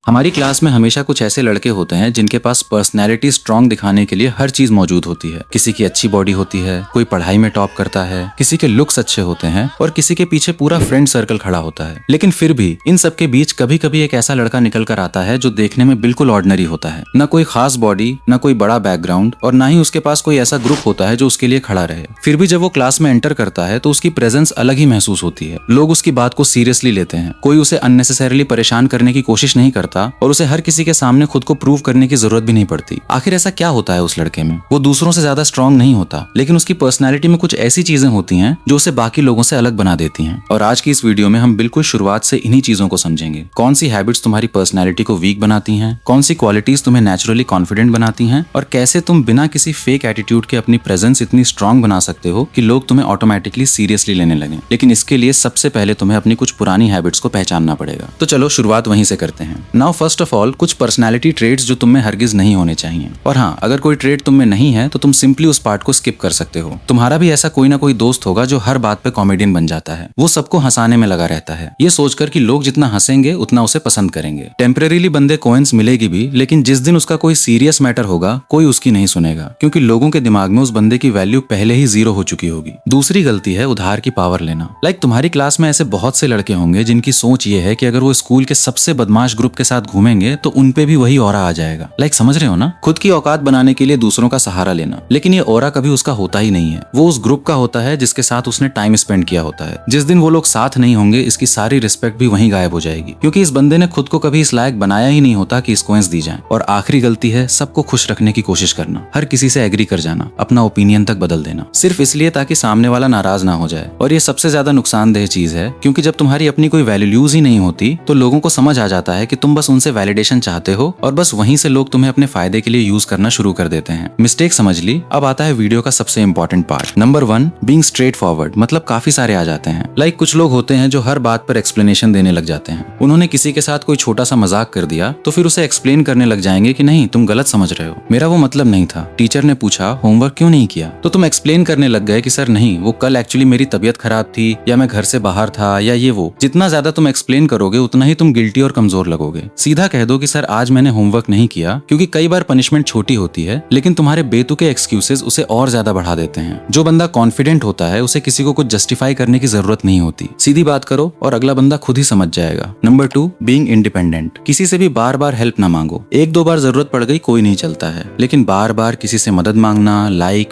हमारी क्लास में हमेशा कुछ ऐसे लड़के होते हैं जिनके पास पर्सनैलिटी स्ट्रांग दिखाने के लिए हर चीज मौजूद होती है। किसी की अच्छी बॉडी होती है, कोई पढ़ाई में टॉप करता है, किसी के लुक्स अच्छे होते हैं और किसी के पीछे पूरा फ्रेंड सर्कल खड़ा होता है। लेकिन फिर भी इन सब के बीच कभी कभी एक ऐसा लड़का निकल कर आता है जो देखने में बिल्कुल ऑर्डिनरी होता है। न कोई खास बॉडी, न कोई बड़ा बैकग्राउंड और न ही उसके पास कोई ऐसा ग्रुप होता है जो उसके लिए खड़ा रहे। फिर भी जब वो क्लास में एंटर करता है तो उसकी प्रेजेंस अलग ही महसूस होती है। लोग उसकी बात को सीरियसली लेते हैं, कोई उसे अननेसेसरीली परेशान करने की कोशिश नहीं करता और उसे हर किसी के सामने खुद को प्रूव करने की जरूरत भी नहीं पड़ती। आखिर ऐसा क्या होता है उस लड़के में? वो दूसरों से ज्यादा स्ट्रांग नहीं होता, लेकिन उसकी पर्सनैलिटी में कुछ ऐसी चीजें होती हैं जो उसे बाकी लोगों से अलग बना देती हैं। और आज की इस वीडियो में हम बिल्कुल शुरुआत से इन्हीं चीजों को समझेंगे। कौन सी हैबिट्स तुम्हारी पर्सनैलिटी को वीक बनाती हैं, कौन सी क्वालिटीज तुम्हें नेचुरली कॉन्फिडेंट बनाती हैं और कैसे तुम बिना किसी फेक एटीट्यूड के अपनी प्रेजेंस इतनी स्ट्रांग बना सकते हो कि लोग तुम्हें ऑटोमेटिकली सीरियसली लेने लगे। लेकिन इसके लिए सबसे पहले तुम्हें अपनी कुछ पुरानी हैबिट्स को पहचानना पड़ेगा। तो चलो शुरुआत वहीं से करते हैं। नाउ फर्स्ट ऑफ ऑल, कुछ पर्सनैलिटी ट्रेड्स जो तुम में हरगिज नहीं होने चाहिए। और हाँ, अगर कोई ट्रेड तुम में नहीं है तो तुम सिंपली उस पार्ट को स्किप कर सकते हो। तुम्हारा भी ऐसा कोई ना कोई दोस्त होगा जो हर बात पे कॉमेडियन बन जाता है। वो सबको हंसाने में लगा रहता है, ये सोचकर कि लोग जितना हंसेंगे उतना उसे पसंद करेंगे। टेम्परेरीली बंदे कोइंस मिलेगी भी, लेकिन जिस दिन उसका कोई सीरियस मैटर होगा कोई उसकी नहीं सुनेगा, क्योंकि लोगों के दिमाग में उस बंदे की वैल्यू पहले ही जीरो हो चुकी होगी। दूसरी गलती है उधार की पावर लेना। तुम्हारी क्लास में ऐसे बहुत से लड़के होंगे जिनकी सोच ये है कि अगर वो स्कूल के सबसे बदमाश ग्रुप के साथ घूमेंगे तो उनपे भी वही ऑरा आ जाएगा। समझ रहे हो ना? खुद की औकात बनाने के लिए दूसरों का सहारा लेना। लेकिन ये ऑरा कभी उसका होता ही नहीं है। वो उस ग्रुप का होता है जिसके साथ उसने टाइम स्पेंड किया होता है। जिस दिन वो लोग साथ नहीं होंगे, इसकी सारी रिस्पेक्ट भी वहीं गायब हो जाएगी, क्योंकि इस बंदे ने खुद को कभी इस लायक बनाया ही नहीं होता कि इसको दी जाए। और आखिरी गलती है सबको खुश रखने की कोशिश करना, हर किसी से एग्री कर जाना, अपना ओपिनियन तक बदल देना, सिर्फ इसलिए ताकि सामने वाला नाराज ना हो जाए। और ये सबसे ज्यादा नुकसानदेह चीज है, क्योंकि जब तुम्हारी अपनी कोई वैल्यूज ही नहीं होती तो लोगों को समझ आ जाता है कि तुम बस उनसे वैलिडेशन चाहते हो और बस वहीं से लोग तुम्हें अपने फायदे के लिए यूज करना शुरू कर देते हैं। मिस्टेक समझ ली। अब आता है वीडियो का सबसे important part. Number 1, being straight forward. काफी सारे आ जाते हैं। कुछ लोग होते हैं जो हर बात पर एक्सप्लेनेशन देने लग जाते हैं। उन्होंने किसी के साथ कोई छोटा सा मजाक कर दिया तो फिर उसे एक्सप्लेन करने लग जाएंगे कि नहीं, तुम गलत समझ रहे हो, मेरा वो मतलब नहीं था। टीचर ने पूछा होमवर्क क्यों नहीं किया, तो तुम एक्सप्लेन करने लग गए कि सर नहीं, वो कल एक्चुअली मेरी तबीयत खराब थी, या मैं घर से बाहर था, या ये वो। जितना ज्यादा तुम एक्सप्लेन करोगे उतना ही तुम गिल्टी और कमजोर लगोगे। सीधा कह दो कि सर आज मैंने होमवर्क नहीं किया, क्योंकि कई बार पनिशमेंट छोटी होती है लेकिन तुम्हारे बेतुके एक्सक्यूजेस उसे और ज्यादा बढ़ा देते हैं। जो बंदा कॉन्फिडेंट होता है उसे किसी को कुछ जस्टिफाई करने की जरूरत नहीं होती। सीधी बात करो और अगला बंदा खुद ही समझ जाएगा। Number 2, being independent. किसी से भी बार बार हेल्प ना मांगो। एक दो बार जरूरत पड़ गई कोई नहीं चलता है, लेकिन बार बार किसी से मदद मांगना,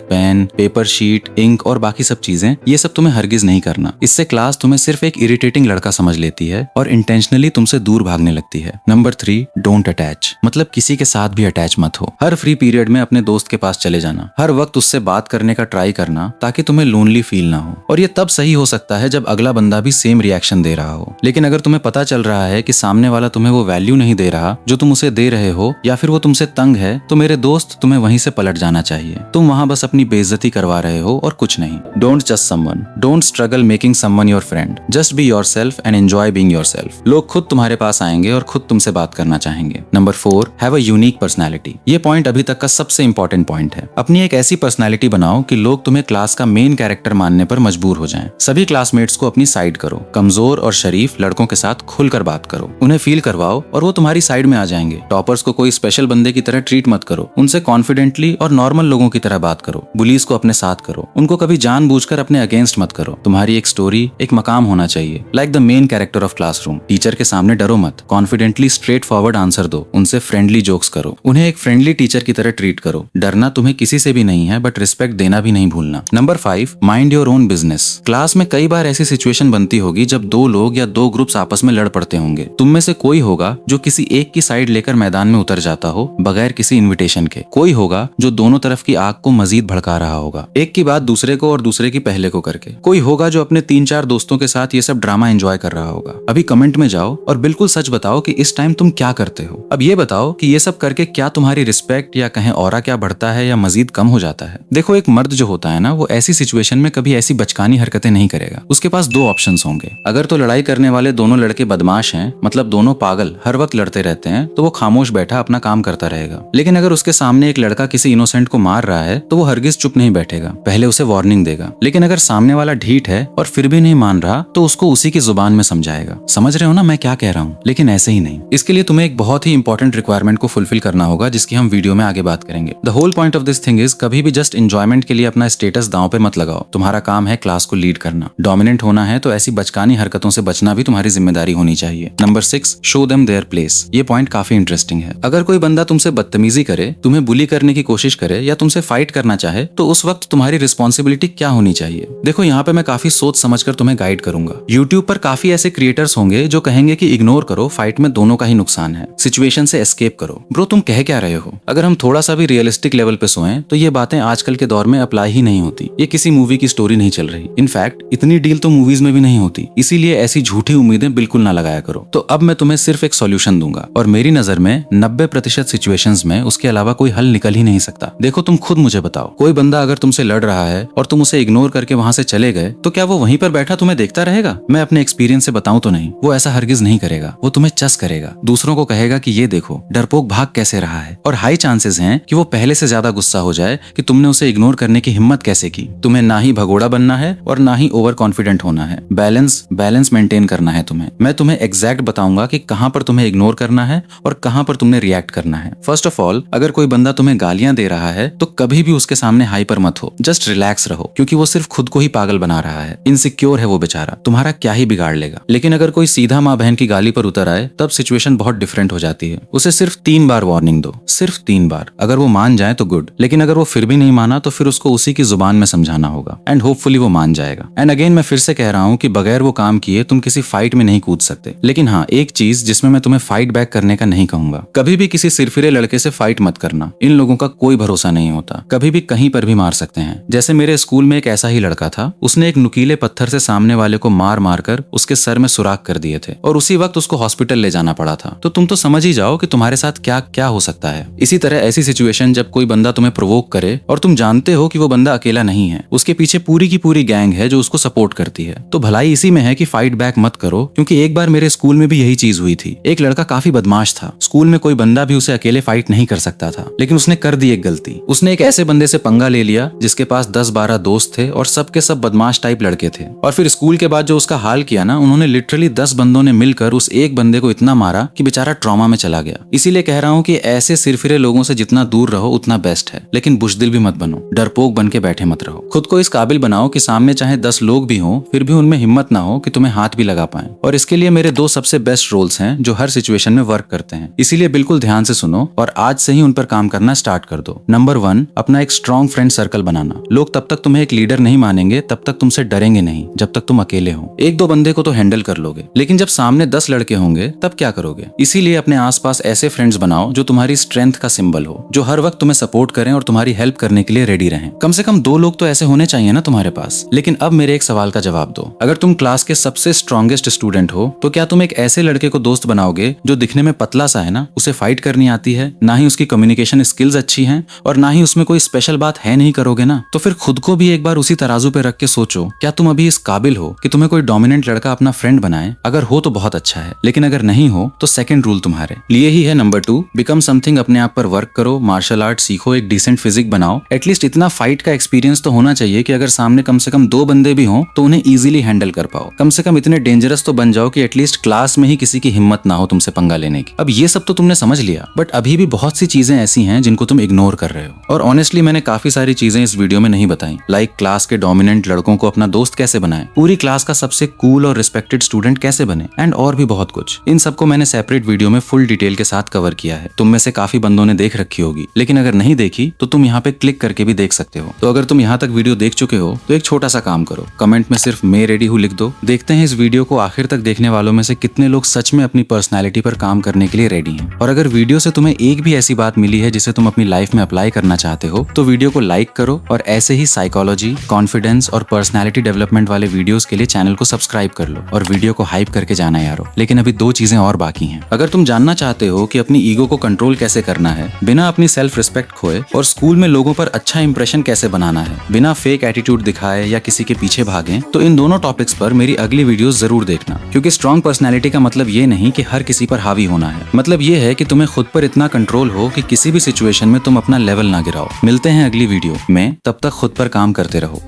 पेन, पेपर शीट, इंक और बाकी सब चीजें, ये सब तुम्हें हरगिज नहीं करना। इससे क्लास तुम्हें सिर्फ एक इरिटेटिंग लड़का समझ लेती है और इंटेंशनली तुमसे दूर भागने लगती है। Number 3, don't attach. किसी के साथ भी अटैच मत हो। हर फ्री पीरियड में अपने दोस्त के पास चले जाना, हर वक्त उससे बात करने का ट्राई करना ताकि तुम्हें लोनली फील ना हो। और ये तब सही हो सकता है जब अगला बंदा भी सेम रिएक्शन दे रहा हो। लेकिन अगर तुम्हें पता चल रहा है कि सामने वाला तुम्हें वो वैल्यू नहीं दे रहा जो तुम उसे दे रहे हो, या फिर वो तुमसे तंग है, तो मेरे दोस्त तुम्हें वहीं से पलट जाना चाहिए। तुम वहां बस अपनी बेइज्जती करवा रहे हो और कुछ नहीं। डोंट जज someone, don't struggle making someone your friend, just be yourself and enjoy being yourself. लोग खुद तुम्हारे पास आएंगे और खुद तुमसे बात करना चाहेंगे। Number 4, have a unique personality. ये पॉइंट अभी तक का सबसे इंपॉर्टेंट पॉइंट है। अपनी एक ऐसी पर्सनैलिटी बनाओ कि लोग तुम्हें क्लास का मेन कैरेक्टर मानने पर मजबूर हो जाएं। सभी क्लासमेट्स को अपनी साइड करो। कमजोर और शरीफ लड़कों के साथ खुलकर बात करो, उन्हें फील करवाओ और वो तुम्हारी साइड में आ जाएंगे। टॉपर्स को कोई स्पेशल बंदे की तरह ट्रीट मत करो, उनसे कॉन्फिडेंटली और नॉर्मल लोगों की तरह बात करो। बुलीज को अपने साथ करो, उनको कभी जानबूझकर अपने अगेंस्ट मत करो। तुम्हारी एक स्टोरी, एक मकाम होना चाहिए, like the main character of classroom. Teacher के सामने डरो मत, कॉन्फिडेंटली स्ट्रेट फॉरवर्ड आंसर दो, उनसे फ्रेंडली जोक्स करो, उन्हें एक फ्रेंडली टीचर की तरह ट्रीट करो। डरना तुम्हें किसी से भी नहीं है, बट रिस्पेक्ट देना भी नहीं भूलना। Number 5, mind your own business. Class में कई बार ऐसी सिचुएशन बनती होगी जब दो लोग या दो ग्रुप्स आपस में लड़ पड़ते होंगे। तुम में से कोई होगा जो किसी एक की साइड लेकर मैदान में उतर जाता हो बगैर किसी इन्विटेशन के। कोई होगा जो दोनों तरफ की आग को मजीद भड़का रहा होगा, एक की बात दूसरे को और दूसरे की पहले को करके। कोई होगा जो अपने 3-4 दोस्तों के साथ ये सब ड्रामा एंजॉय कर रहा होगा। अभी कमेंट में जाओ और बिल्कुल सच बताओ कि इस टाइम तुम क्या करते हो। अब ये बताओ कि ये सब करके क्या तुम्हारी रिस्पेक्ट या कहें ऑरा क्या बढ़ता है या मजीद कम हो जाता है। देखो, एक मर्द जो होता है ना, वो ऐसी सिचुएशन में कभी ऐसी बचकानी हरकतें नहीं करेगा। उसके पास 2 ऑप्शंस होंगे। अगर तो लड़ाई करने वाले दोनों लड़के बदमाश हैं, दोनों पागल हर वक्त लड़ते रहते हैं, तो वो खामोश बैठा अपना काम करता रहेगा। लेकिन अगर उसके सामने एक लड़का किसी इनोसेंट को मार रहा है तो वो हरगिज चुप नहीं बैठेगा, पहले उसे वार्निंग देगा। लेकिन अगर सामने वाला ढीठ है और फिर भी नहीं मान रहा तो उसको उसी की जुबान में समझाएगा। समझ रहे हो ना मैं क्या कह रहा हूँ? लेकिन ऐसे ही नहीं, नहीं। इसके लिए तुम्हें एक बहुत ही इंपॉर्टेंट रिक्वायरमेंट को फुलफिल करना होगा, जिसकी हम वीडियो में आगे बात करेंगे। The whole point of this thing is, कभी भी जस्ट एंजॉयमेंट के लिए अपना स्टेटस दांव पे मत लगाओ। तुम्हारा काम है क्लास को लीड करना, डोमिनेंट होना है, तो ऐसी बचकानी हरकतों से बचना भी तुम्हारी जिम्मेदारी होनी चाहिए। Number 6, show them their place. ये पॉइंट काफी इंटरेस्टिंग है। अगर कोई बंदा तुमसे बदतमीजी करे, तुम्हें बुली करने की कोशिश करे या तुमसे फाइट करना चाहे, तो उस वक्त तुम्हारी रिस्पॉन्सिबिलिटी क्या होनी चाहिए? देखो, यहाँ पे मैं काफी सोच समझकर तुम्हें गाइड करूंगा। यूट्यूब पर काफी ऐसे क्रिएटर्स होंगे जो कहेंगे कि इग्नोर करो, फाइट में दोनों का ही नुकसान है, सिचुएशन से एस्केप करो। ब्रो, तुम कह क्या रहे हो? अगर हम थोड़ा सा भी रियलिस्टिक लेवल पे सोएं तो ये बातें आजकल के दौर में अप्लाई ही नहीं होती। ये किसी मूवी की स्टोरी नहीं चल रही। इनफैक्ट इतनी डील तो मूवीज में भी नहीं होती। इसीलिए ऐसी झूठी उम्मीदें बिल्कुल ना लगाया करो। तो अब मैं तुम्हें सिर्फ एक सॉल्यूशन दूंगा, और मेरी नजर में 90% सिचुएशंस में उसके अलावा कोई हल निकल ही नहीं सकता। देखो, तुम खुद मुझे बताओ, कोई बंदा अगर तुमसे लड़ रहा है और तुम उसे इग्नोर करके वहां से चले गए, तो क्या वो वहीं पर बैठा तुम्हें देखता रहेगा? मैं अपने एक्सपीरियंस से बताऊं तो नहीं, वो ऐसा हरगिज नहीं करेगा। वो तुम्हें चस करेगा, दूसरों को कहेगा कि ये देखो डरपोक भाग कैसे रहा है, और हाई चांसेस हैं कि वो पहले से ज्यादा गुस्सा हो जाए कि तुमने उसे इग्नोर करने की हिम्मत कैसे की। तुम्हें ना ही भगोड़ा बनना है और ना ही ओवर कॉन्फिडेंट होना है। बैलेंस मेंटेन करना है तुम्हें। मैं तुम्हें एग्जैक्ट बताऊंगा कि कहां पर तुम्हें इग्नोर करना है और कहां पर तुमने रिएक्ट करना है। फर्स्ट ऑफ ऑल, अगर कोई बंदा तुम्हें गालियां दे रहा है तो कभी भी उसके सामने हाइपर मत हो, जस्ट रिलैक्स रहो, क्योंकि वो सिर्फ खुद को ही पागल बना रहा है। इनसिक्योर है वो बेचारा, तुम्हारा क्या ही बिगाड़ लेगा। लेकिन अगर कोई सीधा माँ बहन की गाली पर उतर आए, तब सिचुएशन बहुत डिफरेंट हो जाती है। उसे सिर्फ 3 बार वार्निंग दो, सिर्फ 3 बार। अगर वो मान जाए तो गुड, लेकिन अगर वो फिर भी नहीं माना तो फिर उसको उसी की जुबान में समझाना होगा, एंड होपफुली वो मान जाएगा। एंड अगेन मैं फिर से कह रहा हूँ कि बगैर वो काम किए तुम किसी फाइट में नहीं कूद सकते। लेकिन हाँ, एक चीज जिसमें मैं तुम्हें फाइट बैक करने का नहीं कहूंगा, कभी भी किसी सिरफिरे लड़के से फाइट मत करना। इन लोगों का कोई भरोसा नहीं होता, कभी भी कहीं पर भी मार सकते हैं। जैसे मेरे स्कूल में एक ऐसा ही लड़का था, उसने एक नुकीले पत्थर से सामने वाले को मार मार कर उसके सर में सुराख कर दिए थे, और उसी वक्त उसको हॉस्पिटल ले जाना पड़ा था। तो तुम तो समझ ही जाओ कि तुम्हारे साथ क्या क्या हो सकता है। इसी तरह ऐसी सिचुएशन जब कोई बंदा तुम्हें प्रोवोक करे और तुम जानते हो कि वो बंदा अकेला नहीं है, उसके पीछे पूरी की पूरी गैंग है जो उसको सपोर्ट करती है, तो भलाई इसी में है कि फाइट बैक मत करो। क्योंकि एक बार मेरे स्कूल में भी यही चीज हुई थी। एक लड़का काफी बदमाश था, स्कूल में कोई बंदा भी उसे अकेले फाइट नहीं कर सकता था, लेकिन उसने कर दी एक गलती। उसने एक ऐसे बंदे से पंगा ले लिया जिसके पास 10-12 दोस्त थे और सबके सब बदमाश टाइप लड़के थे। और फिर स्कूल के बाद जो उसका हाल किया ना, उन्होंने लिटरली 10 बंदों ने मिलकर उस एक बंदे को इतना मारा कि बेचारा ट्रॉमा में चला गया। इसीलिए कह रहा हूँ कि ऐसे सिरफिरे लोगों से जितना दूर रहो उतना बेस्ट है। लेकिन बुज़दिल भी मत बनो, डरपोक बन के बैठे मत रहो। खुद को इस काबिल बनाओ कि सामने चाहे 10 लोग भी हों, फिर भी उनमें हिम्मत ना हो कि तुम्हें हाथ भी लगा पाएं। और इसके लिए मेरे 2 सबसे बेस्ट रोल्स हैं जो हर सिचुएशन में वर्क करते हैं। इसीलिए बिल्कुल ध्यान से सुनो और आज से ही उन पर काम करना स्टार्ट कर दो। नंबर 1, अपना एक स्ट्रॉन्ग फ्रेंड सर्कल बनाना। लोग तब तक तुम्हें एक लीडर नहीं मानेंगे, तब तक तुमसे डरेंगे नहीं, जब तक तुम अकेले हो। 1-2 बंदे को तो हैंडल कर लोगे, लेकिन जब सामने 10 लड़के होंगे तब क्या करोगे? इसीलिए अपने आसपास ऐसे फ्रेंड्स बनाओ जो तुम्हारी स्ट्रेंथ का सिंबल हो, जो हर वक्त तुम्हें सपोर्ट करें और तुम्हारी हेल्प करने के लिए रेडी रहें। कम से कम 2 लोग तो ऐसे होने चाहिए ना तुम्हारे पास। लेकिन अब मेरे एक सवाल का जवाब दो। अगर तुम क्लास के सबसे स्ट्रॉन्गेस्ट स्टूडेंट हो, तो क्या तुम एक ऐसे लड़के को दोस्त बनाओगे जो दिखने में पतला सा है ना, उसे फाइट करनी आती है, ना ही उसकी कम्युनिकेशन स्किल्स अच्छी हैं और ना ही उसमें कोई स्पेशल बात है नहीं करोगे ना? तो फिर खुद को भी एक बार उसी तराजू पे रख के सोचो, क्या तुम अभी इस काबिल हो कि तुम्हें कोई डोमिनेंट लड़का अपना फ्रेंड बनाए? अगर हो तो बहुत अच्छा है, लेकिन अगर नहीं हो तो सेकंड रूल तुम्हारे लिए ही है। Number 2, become something. अपने आप पर वर्क करो, मार्शल आर्ट सीखो, एक डिसेंट फिजिक बनाओ। एटलीस्ट इतना फाइट का एक्सपीरियंस तो होना चाहिए कि अगर सामने कम से कम 2 बंदे भी हों तो उन्हें इजीली हैंडल कर पाओ। कम से कम इतने डेंजरस तो बन जाओ कि एटलीस्ट क्लास में ही किसी की हिम्मत ना हो तुमसे पंगा लेने की। अब ये सब तो तुमने समझ लिया, बट अभी भी बहुत सी चीजें ऐसी हैं जिनको तुम इग्नोर कर रहे हो। और ऑनेस्टली मैंने काफी सारी चीजें इस वीडियो में नहीं बताई, लाइक क्लास के डोमिनेंट लड़कों को अपना दोस्त कैसे बनाए, पूरी क्लास का सबसे कूल और रिस्पेक्टेड स्टूडेंट कैसे बने, एंड और भी बहुत कुछ। इन सबको मैंने सेपरेट वीडियो में फुल डिटेल के साथ कवर किया है। तुम में से काफी बंदों ने देख रखी होगी, लेकिन अगर नहीं देखी तो तुम यहाँ पे क्लिक करके भी देख सकते हो। तो अगर तुम यहाँ तक वीडियो देख चुके हो तो एक छोटा सा काम करो, कमेंट में सिर्फ मैं रेडी हूँ लिख दो। देखते हैं इस वीडियो को आखिर तक देखने वालों में से कितने लोग सच में अपनी पर्सनैलिटी पर काम करने के लिए रेडी हैं। और अगर वीडियो से तुम्हें एक भी ऐसी बात मिली है जिसे तुम अपनी लाइफ में अप्लाई करना चाहते हो, तो वीडियो को लाइक करो और ऐसे ही साइकोलॉजी, कॉन्फिडेंस और पर्सनैलिटी डेवलपमेंट वाले वीडियोस के लिए चैनल को सब्सक्राइब कर लो और वीडियो को हाइप करके जाना यारो। लेकिन अभी 2 चीजें और बाकी हैं। अगर तुम जानना चाहते हो कि अपनी ईगो को कंट्रोल कैसे करना है बिना अपनी सेल्फ रिस्पेक्ट खोए, और स्कूल में लोगों पर अच्छा इंप्रेशन कैसे बनाना है बिना फेक एटीट्यूड दिखाए या किसी के पीछे भागे, तो इन दोनों टॉपिक्स पर मेरी अगली वीडियो जरूर देखना। क्योंकि स्ट्रॉन्ग पर्सनैलिटी का मतलब ये नहीं कि हर किसी पर हावी होना है, मतलब ये है कि तुम्हें खुद पर इतना कंट्रोल हो कि किसी भी सिचुएशन में तुम अपना लेवल ना गिराओ। मिलते हैं अगली वीडियो में, तब तक खुद पर काम करते रहो।